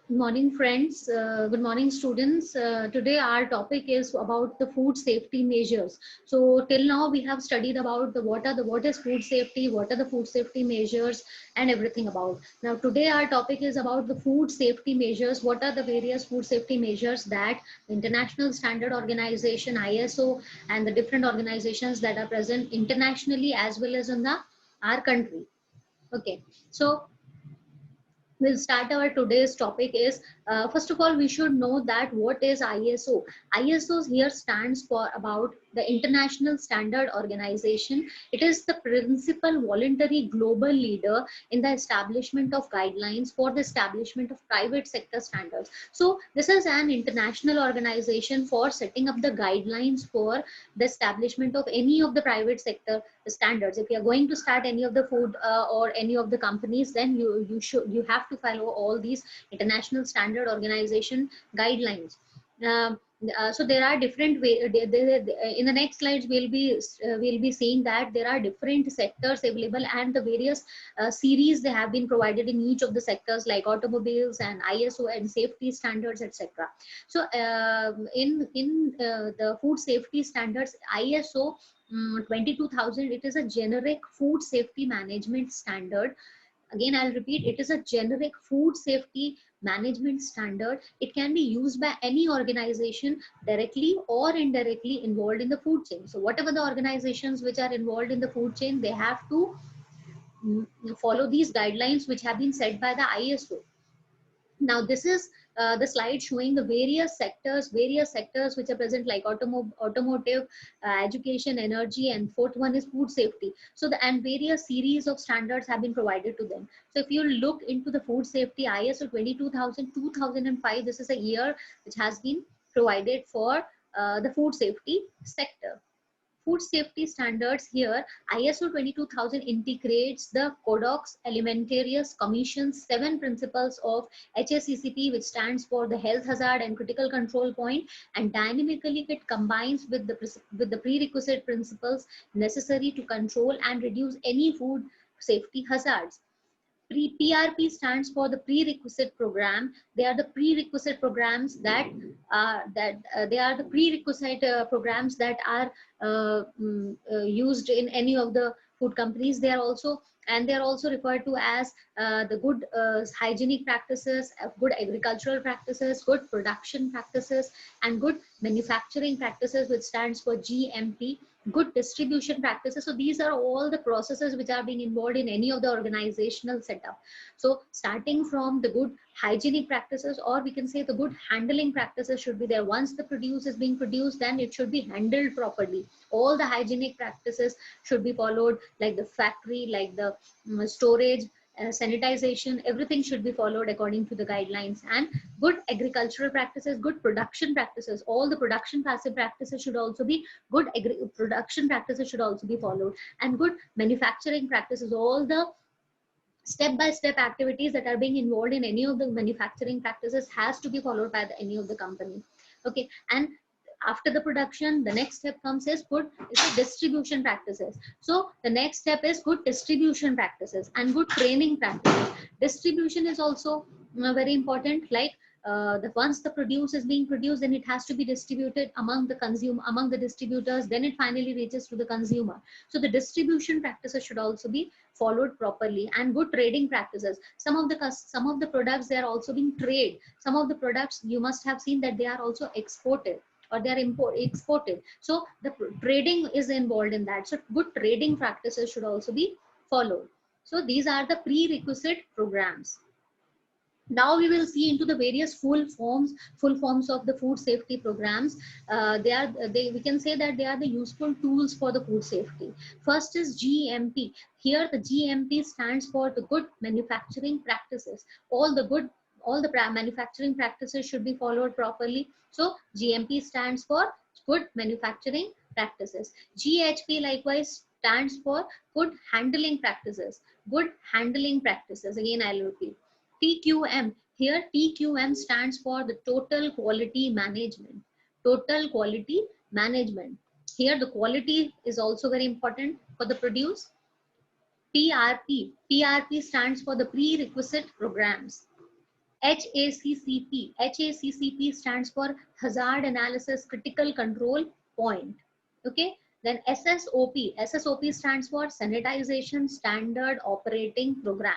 Good morning, friends. Good morning, students. Today our topic is about the food safety measures. So till now we have studied about the what is food safety, what are the food safety measures, and everything about. Now today our topic is about the food safety measures. What are the various food safety measures that the International Standard Organization (ISO) and the different organizations that are present internationally as well as in the our country. Okay, so we'll start our today's topic is first of all we should know that what is iso here stands for about the International Standard Organization. It is the principal voluntary global leader in the establishment of guidelines for the establishment of private sector standards. So this is an international organization for setting up the guidelines for the establishment of any of the private sector standards. If you are going to start any of the food or any of the companies, then you have to follow all these International Standard Organization guidelines. So there are different way in the next slides we'll be seeing that there are different sectors available and the various series they have been provided in each of the sectors like automobiles and ISO and safety standards, etc. So in the food safety standards ISO 22000, it is a generic food safety management standard. Again I'll repeat, it is a generic food safety management standard. It can be used by any organization directly or indirectly involved in the food chain. So whatever the organizations which are involved in the food chain, they have to follow these guidelines which have been set by the ISO. Now this is the slide showing the various sectors which are present like automotive, education, energy, and fourth one is food safety. So the and various series of standards have been provided to them. So if you look into the food safety ISO 22000 2005, this is a year which has been provided for the food safety sector. Food safety standards here, ISO 22000 integrates the Codex Alimentarius Commission's 7 principles of HACCP, which stands for the health hazard and critical control point, and dynamically it combines with the prerequisite principles necessary to control and reduce any food safety hazards. PRP stands for the prerequisite program. They are the prerequisite programs they are the prerequisite programs that are used in any of the food companies. They are also referred to as the good hygienic practices, good agricultural practices, good production practices, and good manufacturing practices, which stands for GMP, good distribution practices. So these are all the processes which are being involved in any of the organizational setup. So starting from the good hygienic practices, or we can say the good handling practices should be there. Once the produce is being produced, then it should be handled properly. All the hygienic practices should be followed, like the factory, like the storage, sanitization, everything should be followed according to the guidelines. And good agricultural practices, good production practices, all the production passive practices should also be good. Production practices should also be followed, and good manufacturing practices, all the step-by-step activities that are being involved in any of the manufacturing practices has to be followed by any of the company. Okay, and after the production, the next step comes is good is the distribution practices. So the next step is good distribution practices and good training practices. Distribution is also very important. Like the once the produce is being produced, then it has to be distributed among the among the distributors. Then it finally reaches to the consumer. So the distribution practices should also be followed properly, and good trading practices. Some of the products, they are also being traded. Some of the products you must have seen that they are also exported, or they are exported. So the trading is involved in that. So good trading practices should also be followed. So these are the prerequisite programs. Now we will see into the various full forms of the food safety programs. We can say that they are the useful tools for the food safety. First is GMP. Here the GMP stands for the good manufacturing practices. All the manufacturing practices should be followed properly. So GMP stands for good manufacturing practices. GHP likewise stands for good handling practices. Good handling practices. Again, I'll repeat. TQM. Here TQM stands for the total quality management. Total quality management. Here the quality is also very important for the produce. PRP. PRP stands for the prerequisite programs. HACCP. HACCP stands for Hazard Analysis Critical Control Point. Okay. Then SSOP. SSOP stands for Sanitization Standard Operating Program.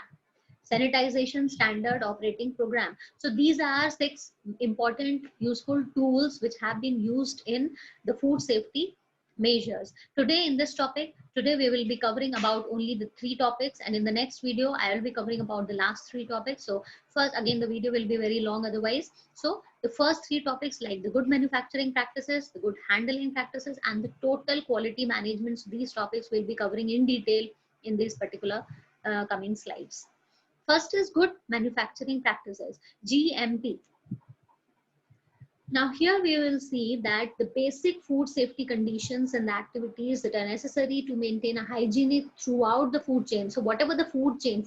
Sanitization Standard Operating Program. So these are 6 important useful tools which have been used in the food safety measures. Today in this topic, today we will be covering about only the 3 topics, and in the next video I will be covering about the last 3 topics. So first, again, the video will be very long otherwise. So the first 3 topics, like the good manufacturing practices, the good handling practices, and the total quality management, so these topics will be covering in detail in these particular coming slides. First is good manufacturing practices, GMP. Now here we will see that the basic food safety conditions and the activities that are necessary to maintain a hygienic throughout the food chain. So whatever the food chain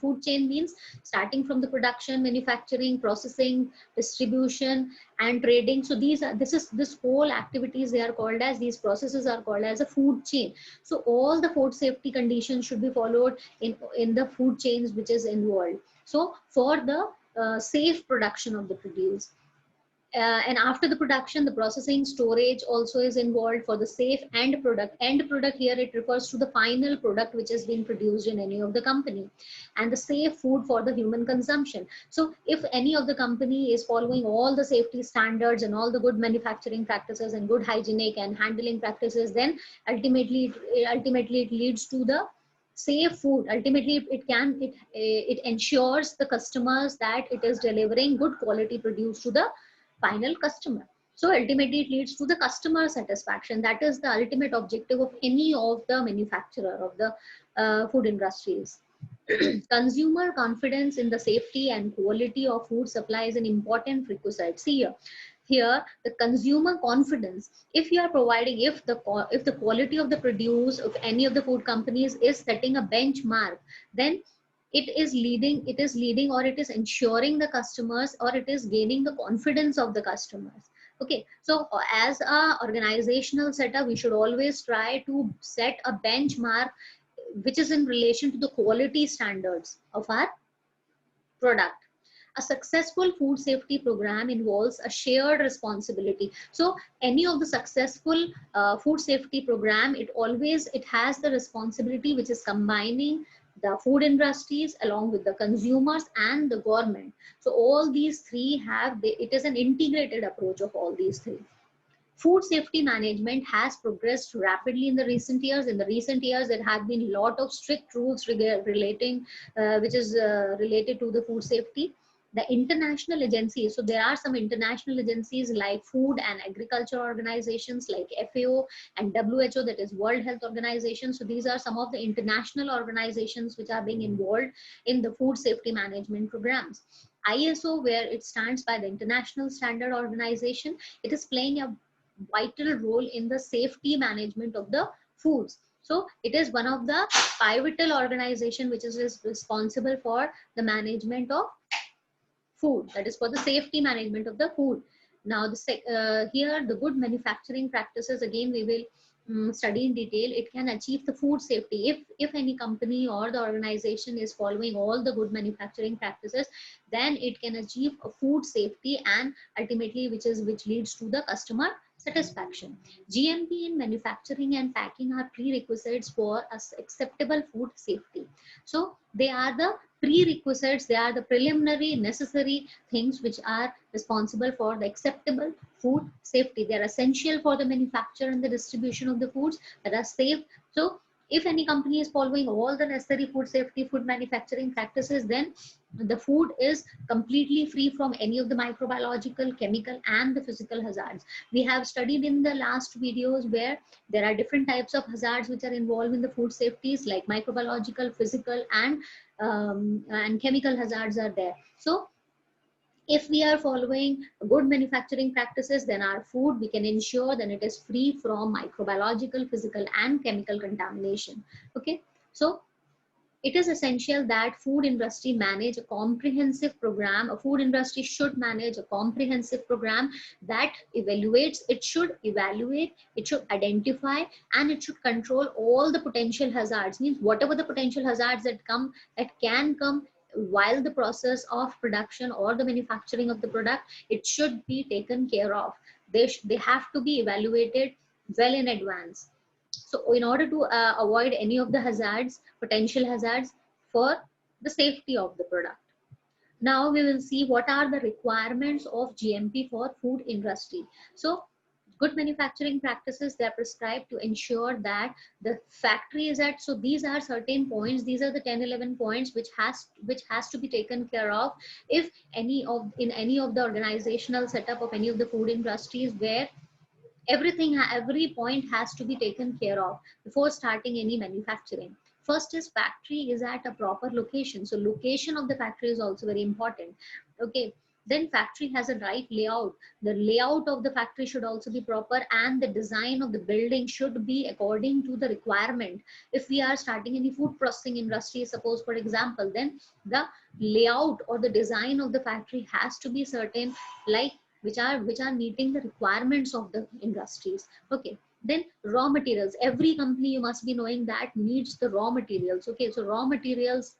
means starting from the production, manufacturing, processing, distribution, and trading. So this whole activities, they are called as, these processes are called as a food chain. So all the food safety conditions should be followed in the food chains which is involved. So for the safe production of the produce. And after the production, the processing, storage also is involved for the safe end product. End product here, it refers to the final product which is being produced in any of the company, and the safe food for the human consumption. So if any of the company is following all the safety standards and all the good manufacturing practices and good hygienic and handling practices, then ultimately it leads to the safe food. Ultimately it ensures the customers that it is delivering good quality produce to the final customer. So ultimately it leads to the customer satisfaction. That is the ultimate objective of any of the manufacturer of the food industries. Consumer confidence in the safety and quality of food supply is an important requisite. See here the consumer confidence, if you are providing, if the quality of the produce of any of the food companies is setting a benchmark, then it is leading or it is ensuring the customers, or it is gaining the confidence of the customers. Okay, so as a organizational setup, we should always try to set a benchmark which is in relation to the quality standards of our product. A successful food safety program involves a shared responsibility. So any of the successful food safety program, it has the responsibility which is combining the food industries along with the consumers and the government. So all these three it is an integrated approach of all these three. Food safety management has progressed rapidly in the recent years. In the recent years, there have been a lot of strict rules related to the food safety. The international agencies, so there are some international agencies like Food and Agriculture Organizations like FAO and WHO, that is World Health Organization. So these are some of the international organizations which are being involved in the food safety management programs. ISO, where it stands by the International Standard Organization, it is playing a vital role in the safety management of the foods. So it is one of the pivotal organization which is responsible for the management of food, that is for the safety management of the food. Now here the good manufacturing practices, again we will study in detail. It can achieve the food safety if any company or the organization is following all the good manufacturing practices, then it can achieve a food safety, and ultimately which leads to the customer satisfaction. GMP in manufacturing and packing are prerequisites for acceptable food safety. So they are the prerequisites, they are the preliminary necessary things which are responsible for the acceptable food safety. They are essential for the manufacture and the distribution of the foods that are safe. So if any company is following all the necessary food safety, food manufacturing practices, then the food is completely free from any of the microbiological, chemical, and the physical hazards. We have studied in the last videos where there are different types of hazards which are involved in the food safeties, like microbiological, physical, and chemical hazards are there. So if we are following good manufacturing practices, then our food, we can ensure that it is free from microbiological, physical, and chemical contamination. Okay, so it is essential that food industry manage a comprehensive program. A food industry should manage a comprehensive program that evaluates, it should evaluate, it should identify, and it should control all the potential hazards. Means whatever the potential hazards that can come while the process of production or the manufacturing of the product, it should be taken care of. They have to be evaluated well in advance. So in order to avoid any of the hazards, potential hazards for the safety of the product. Now we will see what are the requirements of GMP for food industry. So good manufacturing practices, they are prescribed to ensure that the factory is at, so these are certain points, these are the 10-11 points which has to be taken care of if any of in any of the organizational setup of any of the food industries, where every point has to be taken care of before starting any manufacturing. First is factory is at a proper location, so location of the factory is also very important. Okay, then factory has a right layout, the layout of the factory should also be proper, and the design of the building should be according to the requirement. If we are starting any food processing industry, suppose for example, then the layout or the design of the factory has to be certain, like which are meeting the requirements of the industries. Okay, then raw materials, every company, you must be knowing that, needs the raw materials. Okay, so raw materials,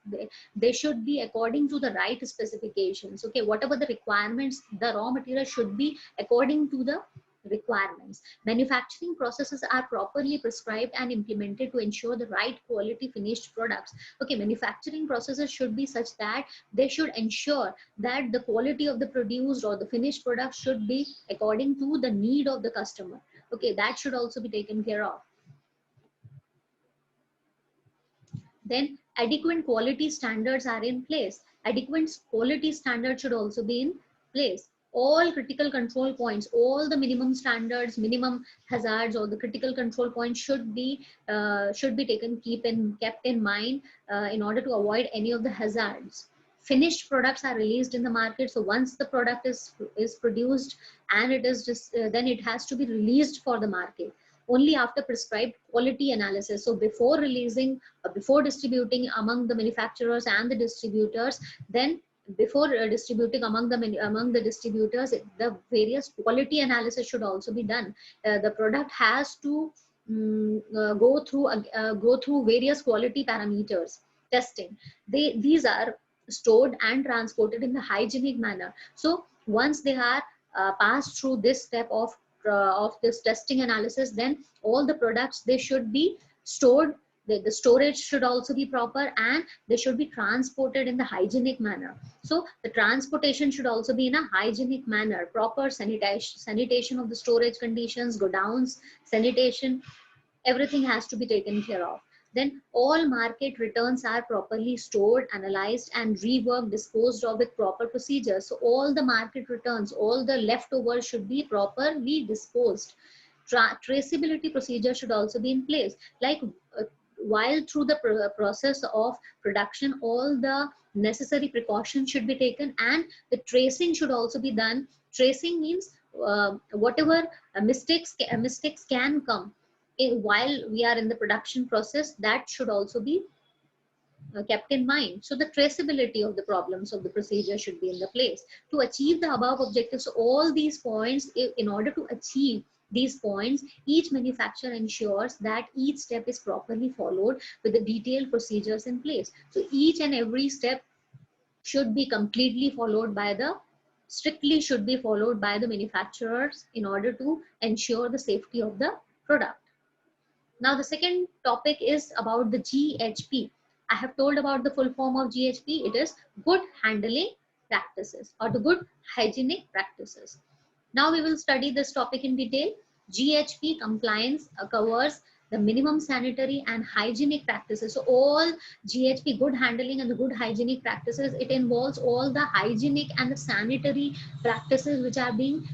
they should be according to the right specifications. Okay, whatever the requirements, the raw material should be according to the requirements. Manufacturing processes are properly prescribed and implemented to ensure the right quality finished products. Okay, manufacturing processes should be such that they should ensure that the quality of the produced or the finished product should be according to the need of the customer. Okay, that should also be taken care of. Then adequate quality standards are in place. Adequate quality standards should also be in place. All critical control points, all the minimum standards, minimum hazards, or the critical control points should be kept in mind in order to avoid any of the hazards. Finished products are released in the market. So once the product is produced and it is just then it has to be released for the market only after prescribed quality analysis. So before releasing, before distributing among the manufacturers and the distributors, then before distributing among the distributors, the various quality analysis should also be done. The product has to go through various quality parameters testing. These are stored and transported in the hygienic manner. So once they are passed through this step of this testing analysis, then all the products, they should be stored, the storage should also be proper, and they should be transported in the hygienic manner. So the transportation should also be in a hygienic manner, proper sanitation of the storage conditions, godowns, sanitation, everything has to be taken care of. Then all market returns are properly stored, analyzed, and reworked, disposed of with proper procedures. So all the market returns, all the leftovers should be properly disposed. Traceability procedure should also be in place. Like while through the process of production, all the necessary precautions should be taken, and the tracing should also be done. Tracing means whatever mistakes can come while we are in the production process, that should also be kept in mind. So the traceability of the problems of the procedure should be in the place to achieve the above objectives. So all these points, in order to achieve these points, each manufacturer ensures that each step is properly followed with the detailed procedures in place. So each and every step should be completely followed by the strictly should be followed by the manufacturers in order to ensure the safety of the product. Now, the second topic is about the GHP. I have told about the full form of GHP. It is good handling practices or the good hygienic practices. Now we will study this topic in detail. GHP compliance covers the minimum sanitary and hygienic practices. So all GHP, good handling and the good hygienic practices, it involves all the hygienic and the sanitary practices which are being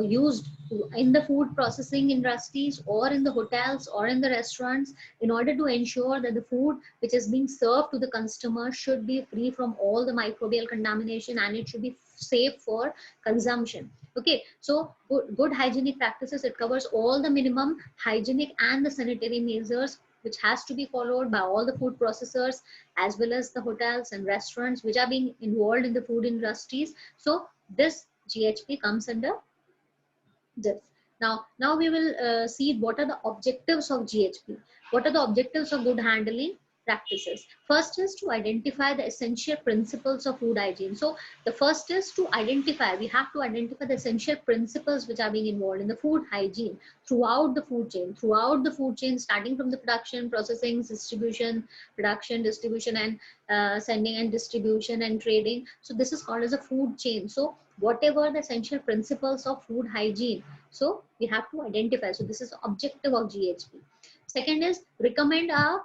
used in the food processing industries or in the hotels or in the restaurants, in order to ensure that the food which is being served to the customer should be free from all the microbial contamination, and it should be safe for consumption. Okay, so good hygienic practices, it covers all the minimum hygienic and the sanitary measures which has to be followed by all the food processors as well as the hotels and restaurants which are being involved in the food industries. So this GHP comes under this. Now we will see what are the objectives of GHP. What are the objectives of good handling? practices. First is to identify the essential principles of food hygiene. So the first is to identify, we have to identify the essential principles which are being involved in the food hygiene throughout the food chain, starting from the production, processing, distribution, production, distribution, and sending and distribution and trading. So this is called as a food chain. So whatever the essential principles of food hygiene, so we have to identify. So this is objective of GHP. Second is recommend a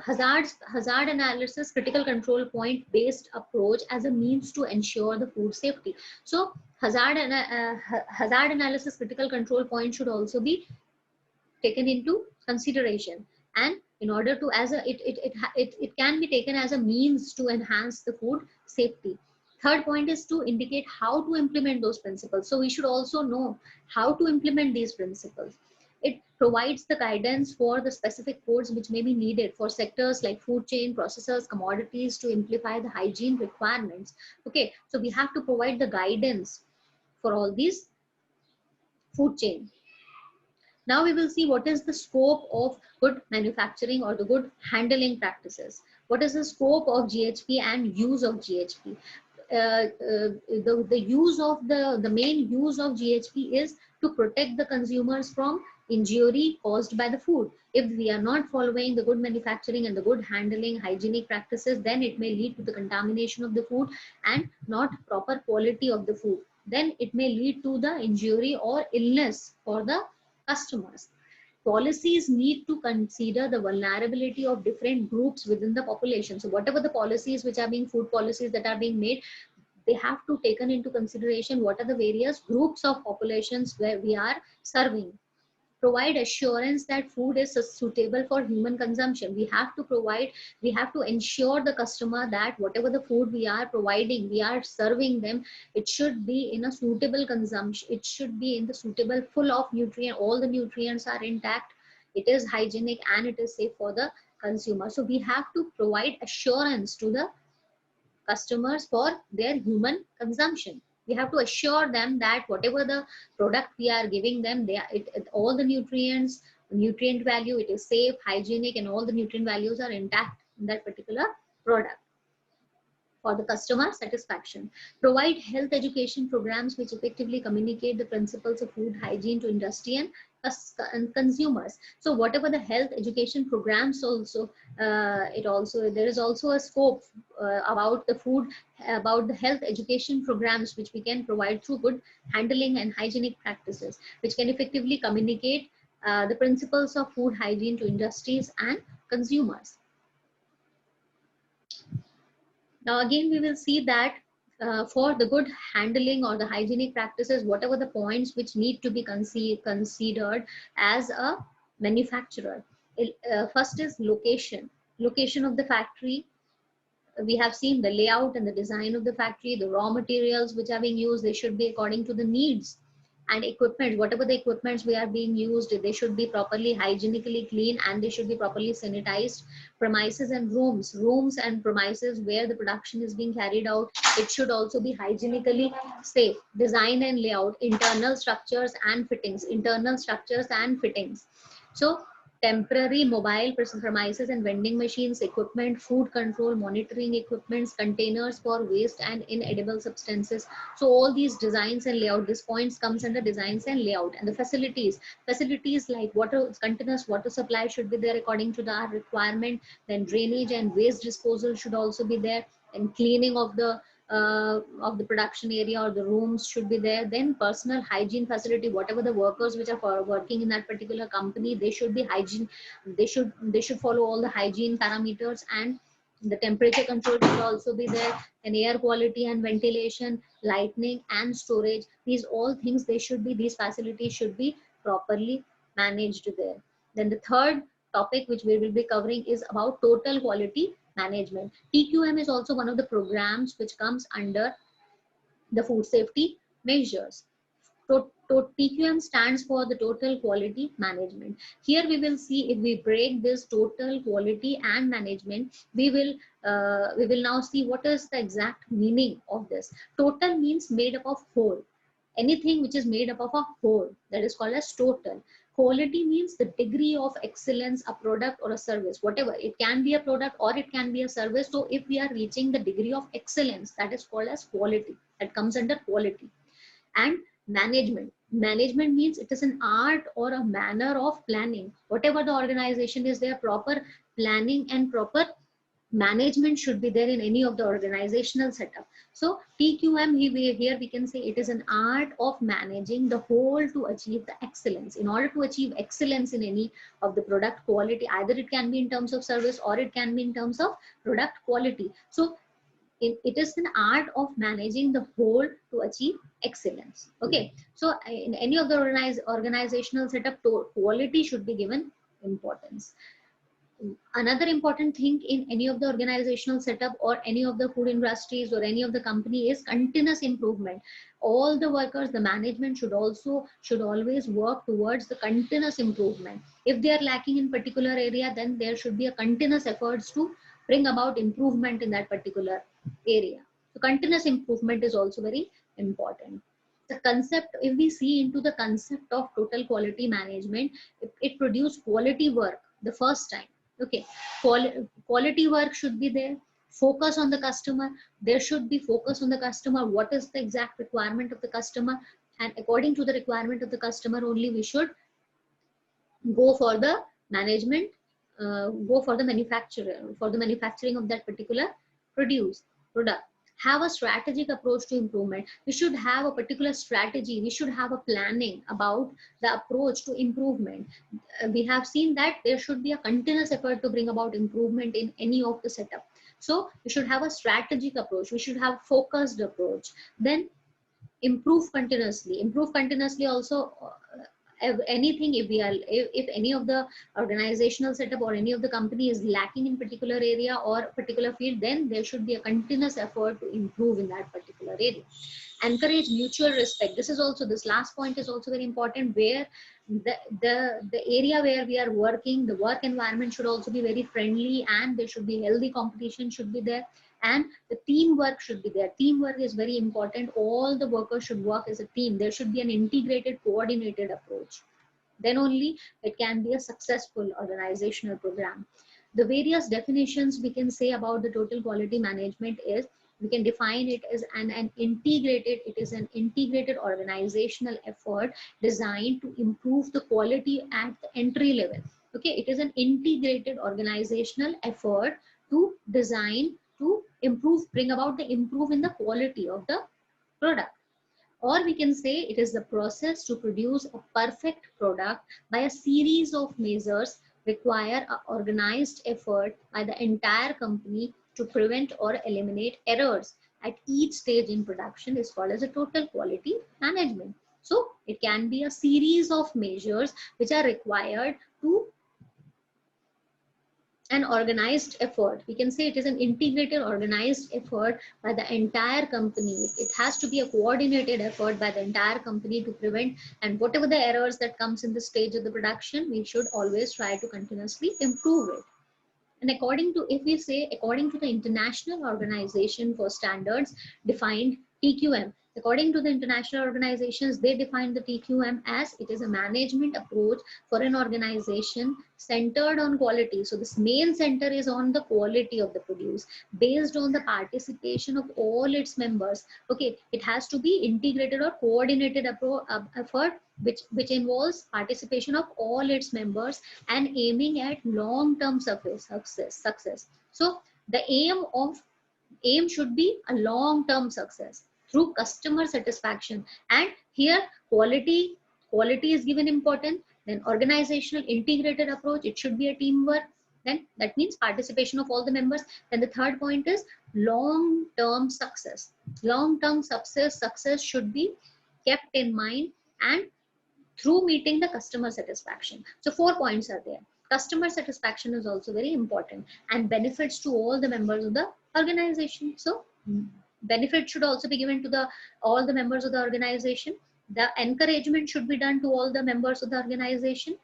hazard analysis critical control point based approach as a means to ensure the food safety. So hazard analysis critical control point should also be taken into consideration, and in order to, as a it can be taken as a means to enhance the food safety. Third point is to indicate how to implement those principles. So we should also know how to implement these principles. It provides the guidance for the specific codes which may be needed for sectors like food chain, processors, commodities to amplify the hygiene requirements. Okay, so we have to provide the guidance for all these food chain. Now we will see what is the scope of good manufacturing or the good handling practices. What is the scope of GHP and use of GHP? The main use of GHP is to protect the consumers from injury caused by the food. If we are not following the good manufacturing and the good handling hygienic practices, then it may lead to the contamination of the food and not proper quality of the food. Then it may lead to the injury or illness for the customers. Policies need to consider the vulnerability of different groups within the population. So whatever the policies which are being, food policies that are being made, they have to taken into consideration what are the various groups of populations where we are serving. Provide assurance that food is suitable for human consumption. We have to ensure the customer that whatever the food we are providing, we are serving them, it should be in a suitable consumption. It should be in the suitable, full of nutrient, all the nutrients are intact, it is hygienic, and it is safe for the consumer. So we have to provide assurance to the customers for their human consumption. We have to assure them that whatever the product we are giving them, all the nutrients, nutrient value, it is safe, hygienic, and all the nutrient values are intact in that particular product for the customer satisfaction. Provide health education programs which effectively communicate the principles of food hygiene to industry and consumers. So whatever the health education programs also, there is also a scope about the food, about the health education programs which we can provide through good handling and hygienic practices, which can effectively communicate the principles of food hygiene to industries and consumers. Now again, we will see that for the good handling or the hygienic practices, whatever the points which need to be considered as a manufacturer. First is location of the factory. We have seen the layout and the design of the factory, the raw materials which are being used, they should be according to the needs. And equipment, whatever the equipments we are being used, they should be properly hygienically clean and they should be properly sanitized. Premises and rooms and premises where the production is being carried out, it should also be hygienically safe. Design and layout, internal structures and fittings. So temporary mobile premises and vending machines, equipment, food control, monitoring equipments, containers for waste and inedible substances. So all these designs and layout, this points comes under designs and layout. And the facilities like water, continuous water supply should be there according to the requirement. Then drainage and waste disposal should also be there, and cleaning of the production area or the rooms should be there. Then personal hygiene facility, whatever the workers which are working in that particular company, they should be hygiene, they should follow all the hygiene parameters. And the temperature control should also be there, and air quality and ventilation, lighting and storage, these all things, these facilities should be properly managed there. Then the third topic which we will be covering is about total quality management. TQM is also one of the programs which comes under the food safety measures. TQM stands for the total quality management. Here we will see, if we break this total quality and management, we will now see what is the exact meaning of this. Total means made up of whole. Anything which is made up of a whole, that is called as total. Quality means the degree of excellence, a product or a service, whatever. It can be a product or it can be a service. So if we are reaching the degree of excellence, that is called as quality. That comes under quality. And management means it is an art or a manner of planning. Whatever the organization is, there proper planning and proper management should be there in any of the organizational setup. So TQM, here we can say it is an art of managing the whole to achieve the excellence. In order to achieve excellence in any of the product quality, either it can be in terms of service or it can be in terms of product quality. So it is an art of managing the whole to achieve excellence. Okay, so in any of the organizational setup, quality should be given importance. Another important thing in any of the organizational setup or any of the food industries or any of the company is continuous improvement. All the workers, the management should always work towards the continuous improvement. If they are lacking in particular area, then there should be a continuous efforts to bring about improvement in that particular area. So continuous improvement is also very important. The concept, if we see into the concept of total quality management, it produces quality work the first time. Okay, quality work should be there. Focus on the customer. There should be focus on the customer. What is the exact requirement of the customer? And according to the requirement of the customer only, we should go for the management, go for the manufacturer, for the manufacturing of that particular product. Have a strategic approach to improvement. We should have a particular strategy. We should have a planning about the approach to improvement. We have seen that there should be a continuous effort to bring about improvement in any of the setup. So we should have a strategic approach. We should have focused approach. Then improve continuously also. Anything, if any of the organizational setup or any of the company is lacking in particular area or particular field, then there should be a continuous effort to improve in that particular area. Encourage mutual respect. This last point is also very important, where the area where we are working, the work environment should also be very friendly, and there should be healthy competition should be there, and the teamwork should be there. Teamwork is very important. All the workers should work as a team. There should be an integrated, coordinated approach. Then only it can be a successful organizational program. The various definitions we can say about the total quality management is, we can define it as an integrated organizational effort designed to improve the quality at the entry level. Okay, it is an integrated organizational effort to design to bring about the improve in the quality of the product. Or we can say it is the process to produce a perfect product by a series of measures require an organized effort by the entire company to prevent or eliminate errors at each stage in production is called as a total quality management. So it can be a series of measures which are required to an organized effort. We can say it is an integrated, organized effort by the entire company. It has to be a coordinated effort by the entire company to prevent, and whatever the errors that comes in the stage of the production, we should always try to continuously improve it. And according to, if we say, according to the International Organization for Standards defined TQM, according to the international organizations, they define the TQM as it is a management approach for an organization centered on quality. So this main center is on the quality of the produce based on the participation of all its members. Okay, it has to be integrated or coordinated effort which involves participation of all its members and aiming at long-term success. So the aim should be a long-term success through customer satisfaction, and here quality is given important. Then organizational integrated approach, it should be a teamwork. Then that means participation of all the members. Then the third point is long-term success. Long-term success should be kept in mind, and through meeting the customer satisfaction. So 4 points are there. Customer satisfaction is also very important, and benefits to all the members of the organization. So benefit should also be given to all the members of the organization. The encouragement should be done to all the members of the organization.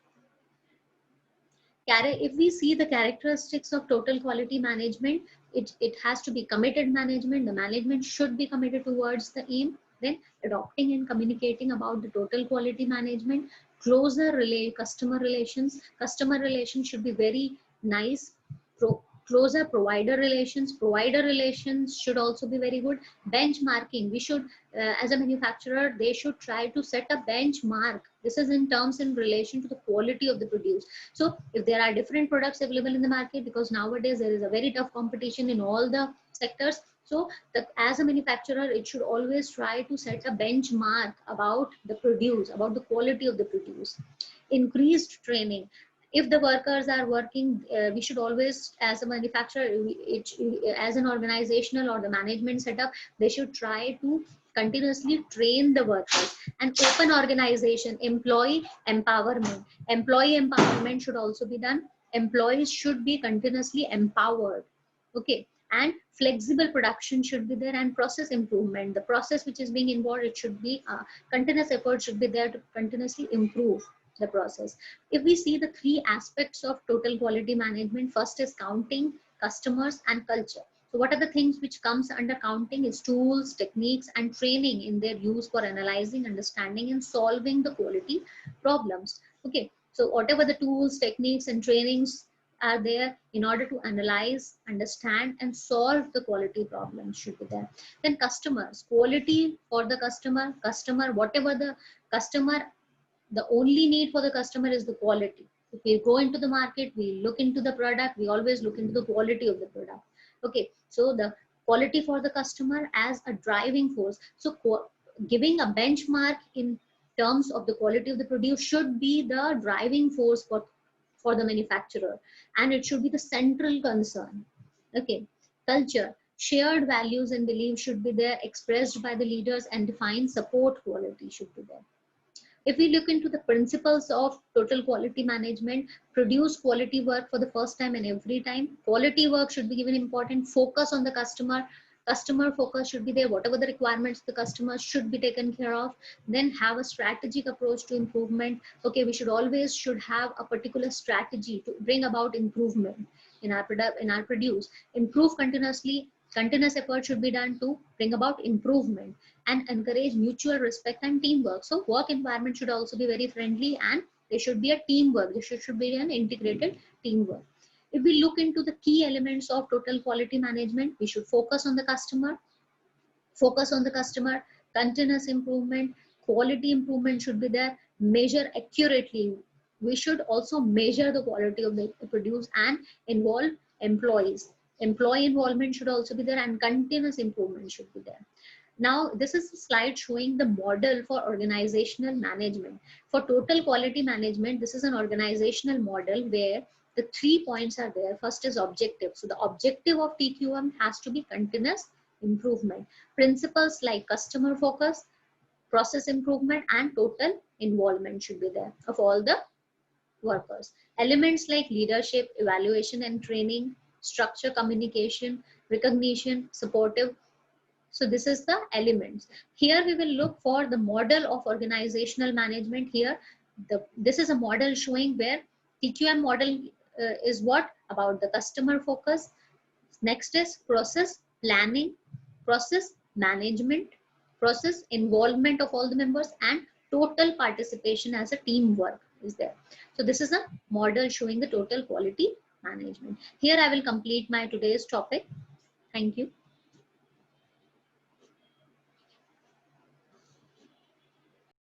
If we see the characteristics of total quality management, it has to be committed management. The management should be committed towards the aim. Then adopting and communicating about the total quality management, closer customer relations. Customer relations should be very nice. Closer provider relations should also be very good. Benchmarking, we should as a manufacturer, they should try to set a benchmark. This is in terms in relation to the quality of the produce. So if there are different products available in the market, because nowadays there is a very tough competition in all the sectors, so as a manufacturer, it should always try to set a benchmark about the produce, about the quality of the produce. Increased training. If the workers are working, we should always, as a manufacturer, as an organizational or the management setup, they should try to continuously train the workers. And open organization, employee empowerment should also be done. Employees should be continuously empowered. Okay. And flexible production should be there, and process improvement, the process which is being involved, it should be continuous effort should be there to continuously improve the process. If we see the three aspects of total quality management, first is counting, customers, and culture. So what are the things which comes under counting is tools, techniques, and training in their use for analyzing, understanding, and solving the quality problems. Okay, so whatever the tools, techniques, and trainings are there in order to analyze, understand, and solve the quality problems should be there. Then customers, quality for the customer, whatever the customer, the only need for the customer is the quality. If we go into the market, we look into the product, we always look into the quality of the product. Okay, so the quality for the customer as a driving force. So giving a benchmark in terms of the quality of the produce should be the driving force for the manufacturer, and it should be the central concern. Okay, culture, shared values and beliefs should be there, expressed by the leaders, and defined support quality should be there. If we look into the principles of total quality management, produce quality work for the first time and every time. Quality work should be given important. Focus on the customer. Customer focus should be there. Whatever the requirements the customer should be taken care of. Then have a strategic approach to improvement. Okay, we should always have a particular strategy to bring about improvement in our product, in our produce. Improve continuously. Continuous effort should be done to bring about improvement, and encourage mutual respect and teamwork. So work environment should also be very friendly, and there should be a teamwork. There should be an integrated teamwork. If we look into the key elements of total quality management, we should focus on the customer, continuous improvement, quality improvement should be there, measure accurately. We should also measure the quality of the produce and involve employees. Employee involvement should also be there, and continuous improvement should be there. Now, this is a slide showing the model for organizational management. For total quality management, this is an organizational model where the 3 points are there. First is objective. So the objective of TQM has to be continuous improvement. Principles like customer focus, process improvement, and total involvement should be there of all the workers. Elements like leadership, evaluation and training, structure, communication, recognition, supportive. So this is the elements. Here we will look for the model of organizational management. Here, this is a model showing where TQM model is what about the customer focus. Next is process planning, process management, process involvement of all the members, and total participation as a teamwork is there. So this is a model showing the total quality management. Here I will complete my today's topic. Thank you.